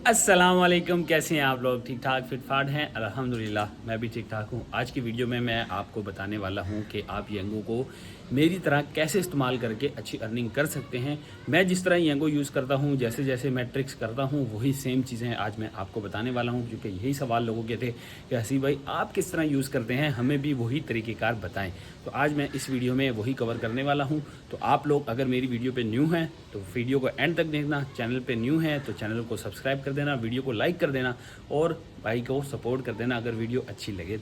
अस्सलाम वालेकुम, कैसे हैं आप लोग? ठीक ठाक फिट फाट हैं? अल्हम्दुलिल्लाह मैं भी ठीक ठाक हूँ। आज की वीडियो में मैं आपको बताने वाला हूँ कि आप येंगो को मेरी तरह कैसे इस्तेमाल करके अच्छी अर्निंग कर सकते हैं। मैं जिस तरह येंगो यूज़ करता हूँ, जैसे जैसे मैं ट्रिक्स करता हूँ, वही सेम चीज़ें आज मैं आपको बताने वाला हूँ, क्योंकि यही सवाल लोगों के थे कि हसीब भाई आप किस तरह यूज़ करते हैं, हमें भी वही तरीक़ेकार बताएं। तो आज मैं इस वीडियो में वही कवर करने वाला हूँ। तो आप लोग अगर मेरी वीडियो पे न्यू हैं तो वीडियो को एंड तक देखना, चैनल पे न्यू है तो चैनल को सब्सक्राइब कर देना, वीडियो को लाइक कर देना और भाई को सपोर्ट कर देना अगर वीडियो अच्छी लगे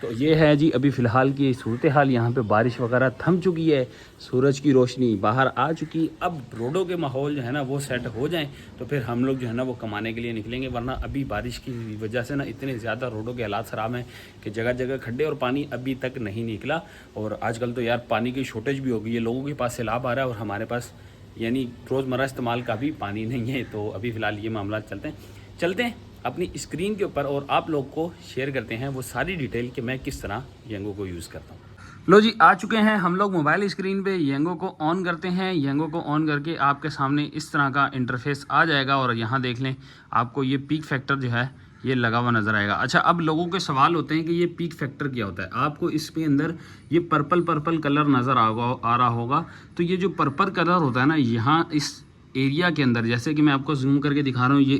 तो ये है जी अभी फ़िलहाल की सूरत हाल। यहाँ पे बारिश वगैरह थम चुकी है, सूरज की रोशनी बाहर आ चुकी। अब रोडों के माहौल जो है ना वो सेट हो जाएं तो फिर हम लोग जो है ना वो कमाने के लिए निकलेंगे, वरना अभी बारिश की वजह से ना इतने ज़्यादा रोडों के हालात ख़राब हैं कि जगह जगह खड्डे और पानी अभी तक नहीं निकला। और आजकल तो यार पानी की शॉर्टेज भी हो गई है, लोगों के पास सैलाब आ रहा है और हमारे पास यानी रोज़मर्रा इस्तेमाल का भी पानी नहीं है। तो अभी फ़िलहाल ये मामला चलते हैं अपनी स्क्रीन के ऊपर और आप लोग को शेयर करते हैं वो सारी डिटेल कि मैं किस तरह येंगो को यूज़ करता हूँ। लो जी, आ चुके हैं हम लोग मोबाइल स्क्रीन पे। येंगो को ऑन करते हैं। येंगो को ऑन करके आपके सामने इस तरह का इंटरफेस आ जाएगा और यहाँ देख लें आपको ये पीक फैक्टर जो है ये लगा हुआ नज़र आएगा। अच्छा, अब लोगों के सवाल होते हैं कि ये पीक फैक्टर क्या होता है। आपको इसके अंदर ये पर्पल कलर नज़र आ रहा होगा। तो ये जो पर्पल कलर होता है ना, यहाँ इस एरिया के अंदर, जैसे कि मैं आपको जूम करके दिखा रहा हूँ, ये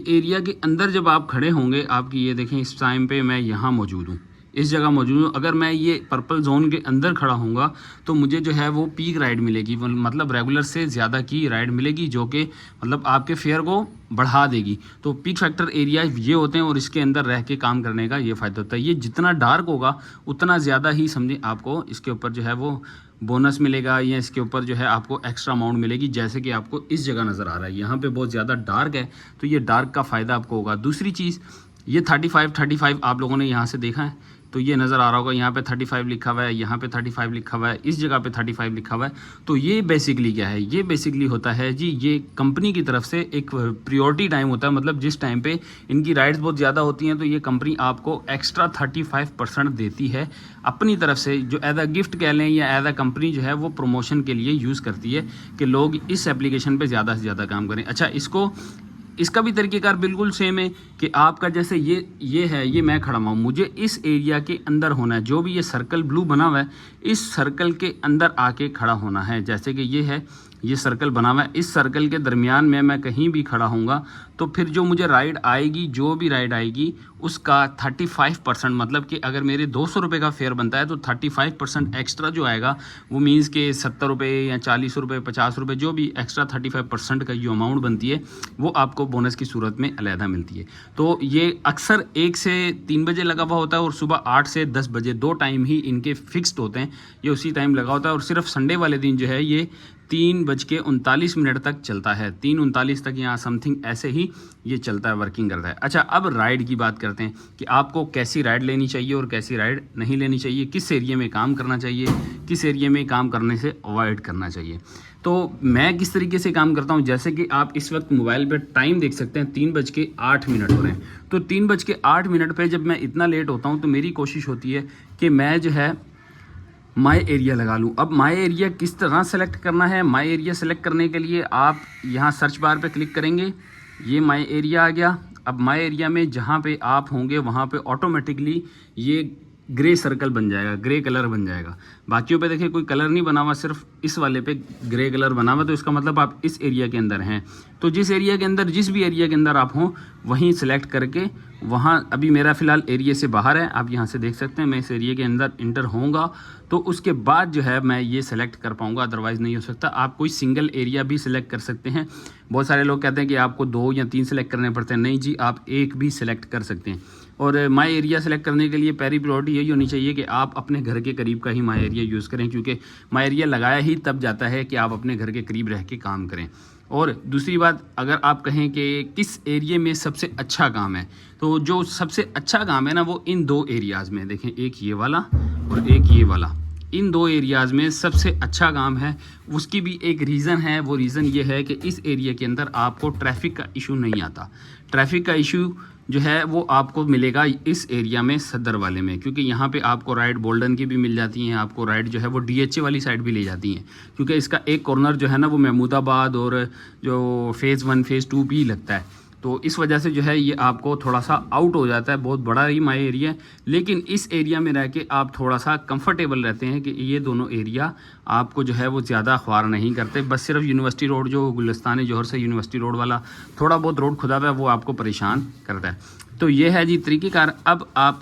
एरिया के अंदर जब आप खड़े होंगे, आपकी ये देखें इस टाइम पे मैं यहाँ मौजूद हूँ, इस जगह मौजूद हूँ। अगर मैं ये पर्पल जोन के अंदर खड़ा होऊंगा तो मुझे जो है वो पीक राइड मिलेगी, मतलब रेगुलर से ज़्यादा की राइड मिलेगी, जो कि मतलब आपके फेयर को बढ़ा देगी। तो पीक फैक्टर एरिया ये होते हैं और इसके अंदर रह के काम करने का ये फ़ायदा होता है। ये जितना डार्क होगा उतना ज़्यादा ही समझे आपको इसके ऊपर जो है वो बोनस मिलेगा, या इसके ऊपर जो है आपको एक्स्ट्रा अमाउंट मिलेगी। जैसे कि आपको इस जगह नज़र आ रहा है, यहाँ पे बहुत ज़्यादा डार्क है तो ये डार्क का फ़ायदा आपको होगा। दूसरी चीज़, ये 35 आप लोगों ने यहाँ से देखा है तो ये नज़र आ रहा होगा, यहाँ पे 35 लिखा हुआ है, यहाँ पे 35 लिखा हुआ है, इस जगह पे 35 लिखा हुआ है। तो ये बेसिकली क्या है, ये बेसिकली होता है जी, ये कंपनी की तरफ से एक प्रियोरिटी टाइम होता है। मतलब जिस टाइम पे इनकी राइड्स बहुत ज़्यादा होती हैं तो ये कंपनी आपको एक्स्ट्रा 35% देती है अपनी तरफ से, जो एज अ गिफ्ट कह लें या एज अ कंपनी जो है वो प्रमोशन के लिए यूज़ करती है कि लोग इस एप्लीकेशन पर ज़्यादा से ज़्यादा काम करें। अच्छा, इसका भी तरीक़ेकार बिल्कुल सेम है कि आपका जैसे ये है, ये मैं खड़ा हुआ हूँ, मुझे इस एरिया के अंदर होना है। जो भी ये सर्कल ब्लू बना हुआ है, इस सर्कल के अंदर आके खड़ा होना है। जैसे कि ये है, ये सर्कल बना हुआ है, इस सर्कल के दरमियान में मैं कहीं भी खड़ा होऊंगा तो फिर जो मुझे राइड आएगी, जो भी राइड आएगी उसका 35%, मतलब कि अगर मेरे 200 रुपये का फेयर बनता है तो 35% एक्स्ट्रा जो आएगा वो मीन्स के 70 रुपये या 40 रुपये 50 रुपये, जो भी एक्स्ट्रा 35% का जो अमाउंट बनती है वो आपको बोनस की सूरत में अलहदा मिलती है। तो ये अक्सर 1 से 3 बजे लगा हुआ होता है और सुबह 8 से 10 बजे, 2 टाइम ही इनके फिक्स्ड होते हैं, ये उसी टाइम लगा होता है। और सिर्फ संडे वाले दिन जो है ये 3:39 तक चलता है, 3:39 तक यहाँ समथिंग ऐसे ही ये चलता है, वर्किंग करता है। अच्छा, अब राइड की बात करते हैं कि आपको कैसी राइड लेनी चाहिए और कैसी राइड नहीं लेनी चाहिए, किस एरिया में काम करना चाहिए, किस एरिया में काम करने से अवॉइड करना चाहिए। तो मैं किस तरीके से काम करता हूँ, जैसे कि आप इस वक्त मोबाइल पर टाइम देख सकते हैं, 3:08 हो रहे हैं। तो 3:08 पे जब मैं इतना लेट होता हूँ तो मेरी कोशिश होती है कि मैं जो है माई एरिया लगा लूँ। अब माई एरिया किस तरह सेलेक्ट करना है, माई एरिया सेलेक्ट करने के लिए आप यहाँ सर्च बार पे क्लिक करेंगे, ये माई एरिया आ गया। अब माई एरिया में जहाँ पे आप होंगे वहाँ पे ऑटोमेटिकली ये ग्रे सर्कल बन जाएगा, ग्रे कलर बन जाएगा। बाकियों पे देखिए कोई कलर नहीं बना हुआ, सिर्फ इस वाले पे ग्रे कलर बना हुआ, तो इसका मतलब आप इस एरिया के अंदर हैं। तो जिस एरिया के अंदर, जिस भी एरिया के अंदर आप हों वहीं सेलेक्ट करके, वहाँ अभी मेरा फ़िलहाल एरिया से बाहर है, आप यहाँ से देख सकते हैं। मैं इस एरिया के अंदर इंटर होऊंगा तो उसके बाद जो है मैं ये सेलेक्ट कर पाऊँगा, अदरवाइज़ नहीं हो सकता। आप कोई सिंगल एरिया भी सिलेक्ट कर सकते हैं। बहुत सारे लोग कहते हैं कि आपको 2 या 3 सेलेक्ट करने पड़ते हैं, नहीं जी, आप एक भी सिलेक्ट कर सकते हैं। और माई एरिया सेलेक्ट करने के लिए पहली प्रायोरिटी यही होनी चाहिए कि आप अपने घर के करीब का ही माई एरिया यूज़ करें, क्योंकि माई एरिया लगाया ही तब जाता है कि आप अपने घर के करीब रह के काम करें। और दूसरी बात, अगर आप कहें कि किस एरिया में सबसे अच्छा काम है, तो जो सबसे अच्छा काम है ना वो इन 2 एरियाज़ में, देखें एक ये वाला और एक ये वाला, इन 2 एरियाज़ में सबसे अच्छा काम है। उसकी भी एक रीज़न है, वो रीज़न ये है कि इस एरिया के अंदर आपको ट्रैफिक का इशू नहीं आता। ट्रैफिक का इशू जो है वो आपको मिलेगा इस एरिया में, सदर वाले में, क्योंकि यहाँ पे आपको राइड बोल्डन की भी मिल जाती हैं, आपको राइड जो है वो DHA वाली साइड भी ले जाती हैं, क्योंकि इसका एक कॉर्नर जो है ना वो महमूदाबाद और जो फ़ेज़ 1 फ़ेज़ 2 भी लगता है। तो इस वजह से जो है ये आपको थोड़ा सा आउट हो जाता है। बहुत बड़ा ही माई एरिया है, लेकिन इस एरिया में रह के आप थोड़ा सा कंफर्टेबल रहते हैं कि ये दोनों एरिया आपको जो है वो ज़्यादा ख्वार नहीं करते। बस सिर्फ यूनिवर्सिटी रोड जो गुलिस्तान जौहर से यूनिवर्सिटी रोड वाला थोड़ा बहुत रोड खुदा हुआ है वो आपको परेशान करता है। तो ये है जी तरीक़ेकार। अब आप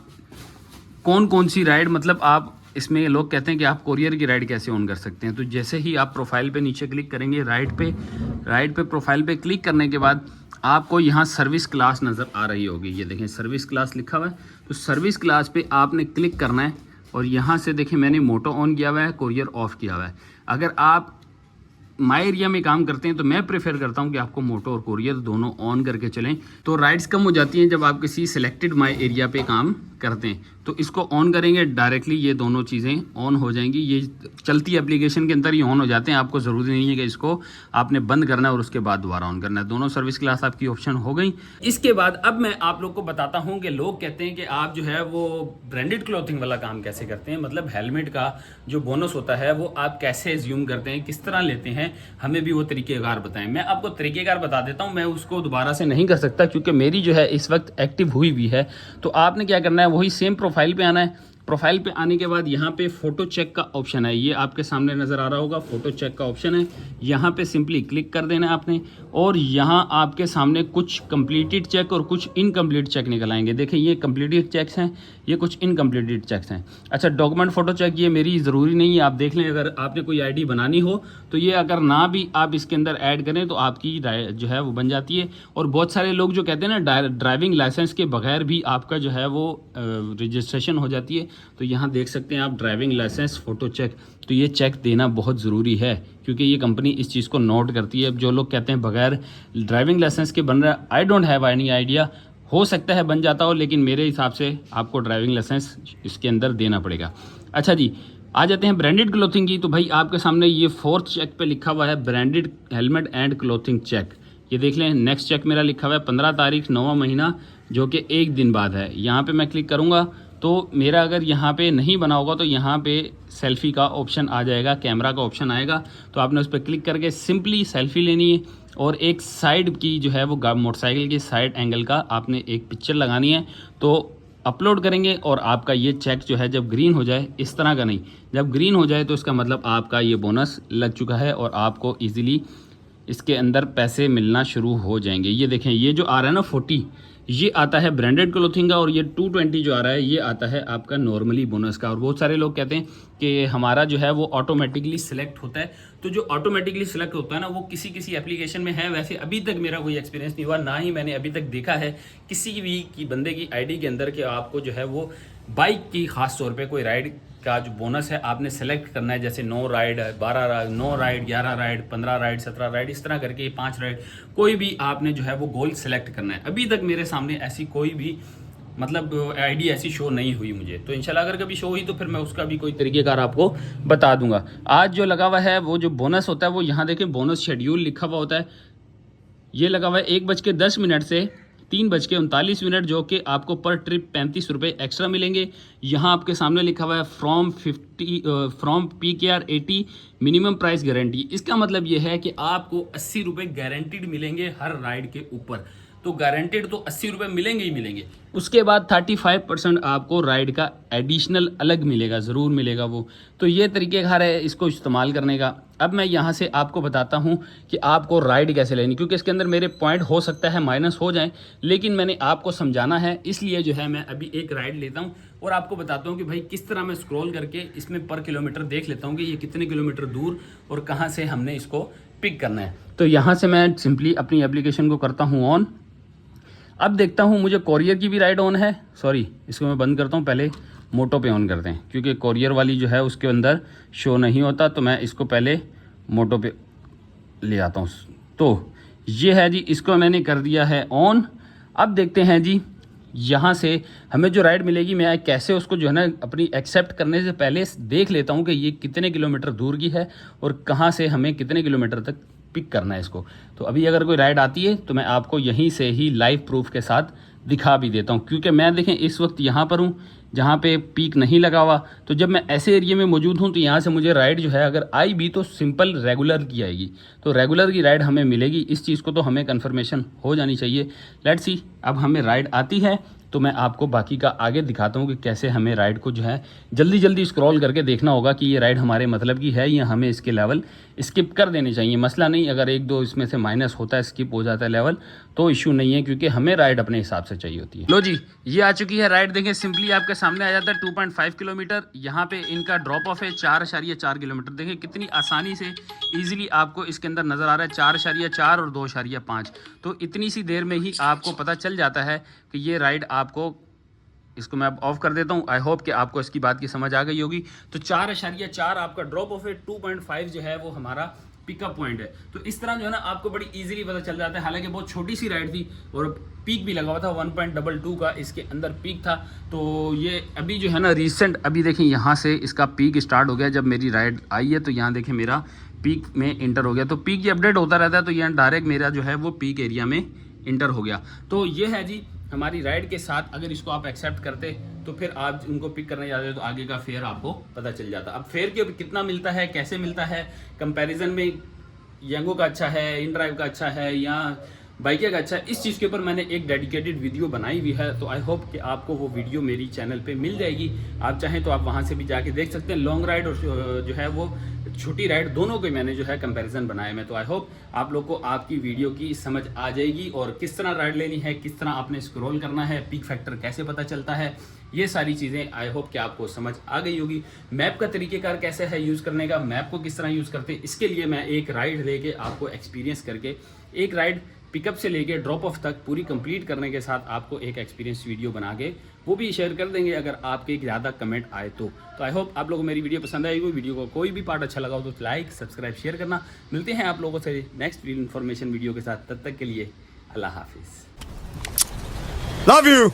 कौन कौन सी राइड, मतलब आप इसमें लोग कहते हैं कि आप कोरियर की राइड कैसे ऑन कर सकते हैं। तो जैसे ही आप प्रोफाइल पे नीचे क्लिक करेंगे राइट पे प्रोफाइल पे क्लिक करने के बाद आपको यहाँ सर्विस क्लास नज़र आ रही होगी। ये देखें सर्विस क्लास लिखा हुआ है, तो सर्विस क्लास पे आपने क्लिक करना है और यहाँ से देखें मैंने मोटो ऑन किया हुआ है, कोरियर ऑफ किया हुआ है। अगर आप माई एरिया में काम करते हैं तो मैं प्रेफर करता हूं कि आपको मोटो और कोरियर दोनों ऑन करके चलें। तो राइड्स कम हो जाती हैं जब आप किसी सिलेक्टेड माई एरिया पे काम करते हैं। तो इसको ऑन करेंगे डायरेक्टली ये दोनों चीज़ें ऑन हो जाएंगी। ये चलती एप्लीकेशन के अंदर ही ऑन हो जाते हैं, आपको ज़रूरी नहीं है कि इसको आपने बंद करना है और उसके बाद दोबारा ऑन करना है। दोनों सर्विस क्लास आपकी ऑप्शन हो गई। इसके बाद अब मैं आप लोग को बताता हूँ कि लोग कहते हैं कि आप जो है वो ब्रांडेड क्लॉथिंग वाला काम कैसे करते हैं, मतलब हेलमेट का जो बोनस होता है वो आप कैसे एज्यूम करते हैं, किस तरह लेते हैं, हमें भी वो तरीक़ेकार बताएं। मैं आपको तरीक़ेकार बता देता हूँ, मैं उसको दोबारा से नहीं कर सकता क्योंकि मेरी जो है इस वक्त एक्टिव हुई भी है। तो आपने क्या करना है, वही सेम प्रोफाइल पे आना है। प्रोफाइल पे आने के बाद यहाँ पे फ़ोटो चेक का ऑप्शन है, ये आपके सामने नज़र आ रहा होगा, फ़ोटो चेक का ऑप्शन है। यहाँ पे सिंपली क्लिक कर देना है आपने और यहाँ आपके सामने कुछ कंप्लीटेड चेक और कुछ इनकम्प्लीट चेक निकल आएंगे। देखिए ये कंप्लीटेड चेक्स हैं, ये कुछ इनकम्प्लीटेड चेक्स हैं। अच्छा डॉक्यूमेंट फ़ोटो चेक ये मेरी ज़रूरी नहीं है, आप देख लें। अगर आपने कोई ID बनानी हो तो ये अगर ना भी आप इसके अंदर ऐड करें तो आपकी जो है वो बन जाती है। और बहुत सारे लोग जो कहते हैं ना ड्राइविंग लाइसेंस के बगैर भी आपका जो है वो रजिस्ट्रेशन हो जाती है। तो यहाँ देख सकते हैं आप ड्राइविंग लाइसेंस फ़ोटो चेक, तो ये चेक देना बहुत ज़रूरी है क्योंकि ये कंपनी इस चीज़ को नोट करती है। जो लोग कहते हैं बगैर ड्राइविंग लाइसेंस के बन रहा है, I don't have any idea, हो सकता है बन जाता हो, लेकिन मेरे हिसाब से आपको ड्राइविंग लाइसेंस इसके अंदर देना पड़ेगा। अच्छा जी, आ जाते हैं ब्रांडेड क्लोथिंग की। तो भाई आपके सामने ये 4th चेक पे लिखा हुआ है branded helmet and clothing check. ये देख लें, नेक्स्ट चेक मेरा लिखा हुआ है 15 तारीख 9वां महीना, जो कि 1 दिन बाद है। यहाँ पे मैं क्लिक करूँगा तो मेरा अगर यहाँ पे नहीं बना होगा तो यहाँ पे सेल्फ़ी का ऑप्शन आ जाएगा, कैमरा का ऑप्शन आएगा। तो आपने उस पर क्लिक करके सिंपली सेल्फ़ी लेनी है और एक साइड की जो है वो मोटरसाइकिल की साइड एंगल का आपने एक पिक्चर लगानी है। तो अपलोड करेंगे और आपका ये चेक जो है जब ग्रीन हो जाए, इस तरह का नहीं, जब ग्रीन हो जाए तो इसका मतलब आपका ये बोनस लग चुका है और आपको ईज़िली इसके अंदर पैसे मिलना शुरू हो जाएंगे। ये देखें, ये जो आ रहा है ना 40, ये आता है ब्रांडेड क्लोथिंग का और ये 220 जो आ रहा है ये आता है आपका नॉर्मली बोनस का। और बहुत सारे लोग कहते हैं कि हमारा जो है वो ऑटोमेटिकली सिलेक्ट होता है। तो जो ऑटोमेटिकली सिलेक्ट होता है ना वो किसी किसी एप्लीकेशन में है, वैसे अभी तक मेरा कोई एक्सपीरियंस नहीं हुआ, ना ही मैंने अभी तक देखा है किसी भी की बंदे की ID के अंदर कि आपको जो है वो बाइक की ख़ास तौर पे कोई राइड का जो बोनस है आपने सेलेक्ट करना है। जैसे 9 ride, 12 ride, 9 ride, 11 ride, 15 ride, 17 ride, इस तरह करके 5 राइड, कोई भी आपने जो है वो गोल सेलेक्ट करना है। अभी तक मेरे सामने ऐसी कोई भी मतलब ID ऐसी शो नहीं हुई मुझे। तो इंशाल्लाह अगर कभी शो हुई तो फिर मैं उसका भी कोई तरीक़ेकार आपको बता दूंगा। आज जो लगा हुआ है वो जो बोनस होता है वो यहाँ देखें बोनस शेड्यूल लिखा हुआ होता है, ये लगा हुआ है 1:10 से 3:39, जो कि आपको पर ट्रिप 35 रुपये एक्स्ट्रा मिलेंगे। यहाँ आपके सामने लिखा हुआ है from PKR 80 minimum price guarantee. इसका मतलब ये है कि आपको 80 रुपये गारंटीड मिलेंगे हर राइड के ऊपर। तो गारंटेड तो 80 रुपये मिलेंगे ही मिलेंगे। उसके बाद 35% आपको राइड का एडिशनल अलग मिलेगा, ज़रूर मिलेगा वो। तो ये तरीक़ेकार है इसको इस्तेमाल करने का। अब मैं यहाँ से आपको बताता हूँ कि आपको राइड कैसे लेनी, क्योंकि इसके अंदर मेरे पॉइंट हो सकता है माइनस हो जाएं, लेकिन मैंने आपको समझाना है, इसलिए जो है मैं अभी एक राइड लेता हूँ और आपको बताता हूँ कि भाई किस तरह मैं स्क्रॉल करके इसमें पर किलोमीटर देख लेता हूँ कि ये कितने किलोमीटर दूर और कहाँ से हमने इसको पिक करना है। तो यहाँ से मैं सिंपली अपनी एप्लीकेशन को करता हूँ ऑन। अब देखता हूँ मुझे कोरियर की भी राइड ऑन है, सॉरी इसको मैं बंद करता हूँ, पहले मोटो पे ऑन करते हैं क्योंकि कोरियर वाली जो है उसके अंदर शो नहीं होता। तो मैं इसको पहले मोटो पे ले आता हूँ। तो ये है जी, इसको मैंने कर दिया है ऑन। अब देखते हैं जी यहाँ से हमें जो राइड मिलेगी, मैं कैसे उसको जो है ना अपनी एक्सेप्ट करने से पहले देख लेता हूँ कि ये कितने किलोमीटर दूर की है और कहाँ से हमें कितने किलोमीटर तक पिक करना है इसको। तो अभी अगर कोई राइड आती है तो मैं आपको यहीं से ही लाइव प्रूफ के साथ दिखा भी देता हूँ, क्योंकि मैं देखें इस वक्त यहाँ पर हूँ जहाँ पे पीक नहीं लगा हुआ। तो जब मैं ऐसे एरिया में मौजूद हूँ तो यहाँ से मुझे राइड जो है अगर आई भी तो सिंपल रेगुलर की आएगी, तो रेगुलर की राइड हमें मिलेगी। इस चीज़ को तो हमें कन्फर्मेशन हो जानी चाहिए। लेट्स सी, अब हमें राइड आती है तो मैं आपको बाकी का आगे दिखाता हूँ कि कैसे हमें राइड को जो है जल्दी जल्दी स्क्रॉल करके देखना होगा कि ये राइड हमारे मतलब की है या हमें इसके लेवल स्किप कर देने चाहिए। मसला नहीं, अगर एक दो इसमें से माइनस होता है, स्किप हो जाता है लेवल, तो इशू नहीं है, क्योंकि हमें राइड अपने हिसाब से चाहिए होती है। लो जी, ये आ चुकी है राइड। देखें सिंपली आपके सामने आ जाता है 2.5 किलोमीटर। यहाँ पे इनका ड्रॉप ऑफ है 4.4 किलोमीटर। देखें कितनी आसानी से ईजिली आपको इसके अंदर नज़र आ रहा है 4.4 और 2.5। तो इतनी सी देर में ही आपको पता चल जाता है कि ये राइड आपको, इसको मैं अब ऑफ कर देता हूँ। आई होप कि आपको इसकी बात की समझ आ गई होगी। तो 4.4 आपका ड्रॉप ऑफ है, 2.5 जो है वो हमारा पिकअप पॉइंट है। तो इस तरह जो है ना आपको बड़ी इजीली पता चल जाता है। हालांकि बहुत छोटी सी राइड थी और पीक भी लगा हुआ था 1.22 का इसके अंदर पीक था। तो ये अभी जो है ना रिसेंट, अभी देखें यहाँ से इसका पीक स्टार्ट हो गया। जब मेरी राइड आई है तो यहाँ देखें मेरा पीक में इंटर हो गया। तो पीक ये अपडेट होता रहता है, तो यहाँ डायरेक्ट मेरा जो है वो पीक एरिया में इंटर हो गया। तो ये है जी हमारी राइड के साथ। अगर इसको आप एक्सेप्ट करते तो फिर आप उनको पिक करने जाते तो आगे का फेयर आपको पता चल जाता। अब फेयर के कितना मिलता है, कैसे मिलता है, कंपैरिजन में यंगो का अच्छा है, इन ड्राइव का अच्छा है या बाइकिया का अच्छा है, इस चीज़ के ऊपर मैंने एक डेडिकेटेड वीडियो बनाई हुई है। तो आई होप कि आपको वो वीडियो मेरी चैनल पे मिल जाएगी। आप चाहें तो आप वहाँ से भी जाके देख सकते हैं। लॉन्ग राइड और जो है वो छोटी राइड दोनों के मैंने जो है कंपैरिजन बनाए मैं। तो आई होप आप लोग को आपकी वीडियो की समझ आ जाएगी और किस तरह राइड लेनी है, किस तरह आपने स्क्रॉल करना है, पीक फैक्टर कैसे पता चलता है, ये सारी चीज़ें आई होप कि आपको समझ आ गई होगी। मैप का तरीक़ेकार कैसे है यूज़ करने का, मैप को किस तरह यूज़ करते हैं, इसके लिए मैं एक राइड लेके आपको एक्सपीरियंस करके, एक राइड पिकअप से लेके ड्रॉप ऑफ तक पूरी कंप्लीट करने के साथ आपको एक एक्सपीरियंस वीडियो बना के वो भी शेयर कर देंगे अगर आपके ज़्यादा कमेंट आए तो। आई होप आप लोगों को मेरी वीडियो पसंद आएगी। वीडियो को कोई भी पार्ट अच्छा लगा हो तो लाइक, सब्सक्राइब, शेयर करना। मिलते हैं आप लोगों से नेक्स्ट इन्फॉर्मेशन वीडियो के साथ। तब तक के लिए अल्लाह हाफिज़। Love you.